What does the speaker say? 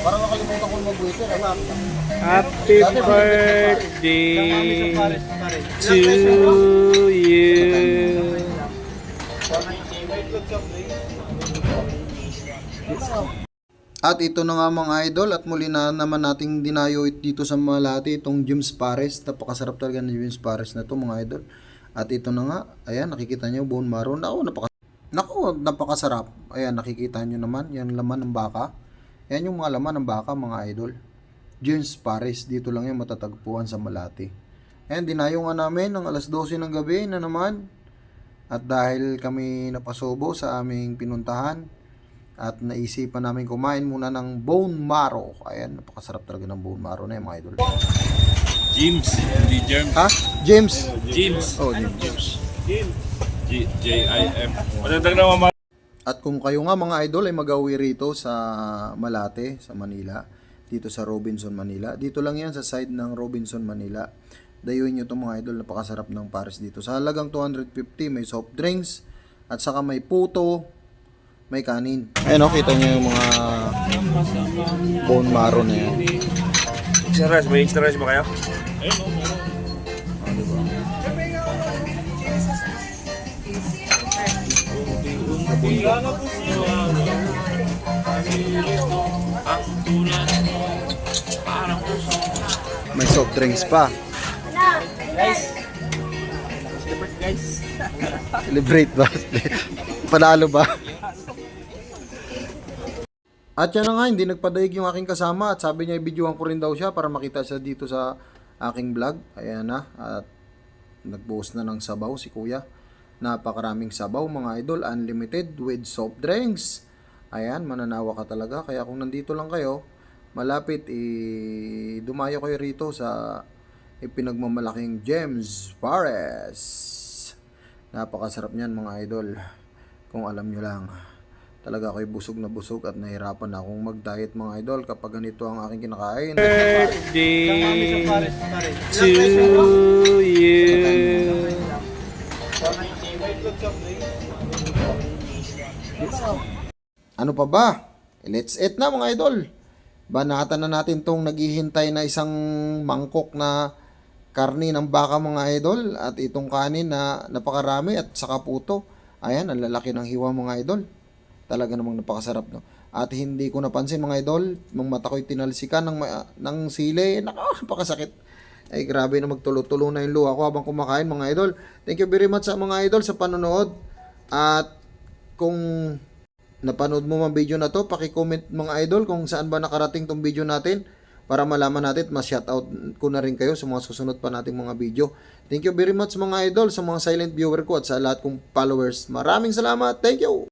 Parang nakalimutan ko mag-waiter. Happy birthday to you. At ito na nga mga idol, at muli na naman nating dinayo dito sa Malate itong James Pares. Napakasarap talaga ng James Pares na to mga idol. At ito na nga, ayan nakikita nyo bone marrow. Napakasarap. Ayan nakikita nyo naman, yan laman ng baka. Yan yung mga laman ng baka mga idol. James Pares, dito lang yan matatagpuan sa Malate. Ayan, dinayo nga namin ng alas 12 ng gabi na naman. At dahil kami napasubo sa aming pinuntahan, at naisipan namin kumain muna ng bone marrow. Ayan, napakasarap talaga ng bone marrow na yan mga idol. James, hindi Germs. Ha? James? James. Oh, James. J-I-M. Matandang na mama. At kung kayo nga mga idol ay mag-awi rito sa Malate, sa Manila, dito sa Robinson, Manila. Dito lang yan sa side ng Robinson, Manila. Dayuin nyo itong mga idol, napakasarap ng pares dito. Sa halagang 250, may soft drinks, at saka may puto, may kanin. Ayun o, kita nyo yung mga bone marrow na yan. Extra rice, may extra rice ba kayo? May soft drinks pa. Celebrate ba? Panalo ba? At yan na nga, hindi nagpadaig yung aking kasama at sabi niya i-videoan ko rin daw siya para makita siya dito sa aking vlog. Ayan na, at nagbuhos na ng sabaw si kuya. Napakaraming sabaw mga idol, unlimited with soft drinks. Ayan, mananawa ka talaga. Kaya kung nandito lang kayo, malapit, dumayo kayo rito sa ipinagmamalaking James Pares. Napakasarap niyan mga idol. Kung alam nyo lang. Talaga ako'y busog na busog at nahirapan na akong mag-diet mga idol kapag ganito ang aking kinakain. Birthday to you. Ano pa ba? Let's eat na mga idol. Banatan na natin tong naghihintay na isang mangkok na karni ng baka mga idol. At itong kanin na napakarami at saka puto. Ayan, ang lalaki ng hiwa mga idol. Talaga namang napakasarap, no? At hindi ko napansin mga idol, mga mata ko'y tinalsikan ng sili. Napakasakit. Ay grabe na magtulo-tulo na yung luha ko habang kumakain mga idol. Thank you very much sa mga idol sa panonood. At kung napanood mo ang video na to, paki-comment mga idol kung saan ba nakarating tong video natin para malaman natin at ma-shoutout ko na rin kayo sa mga susunod pa nating mga video. Thank you very much mga idol sa mga silent viewer ko at sa lahat kong followers. Maraming salamat. Thank you.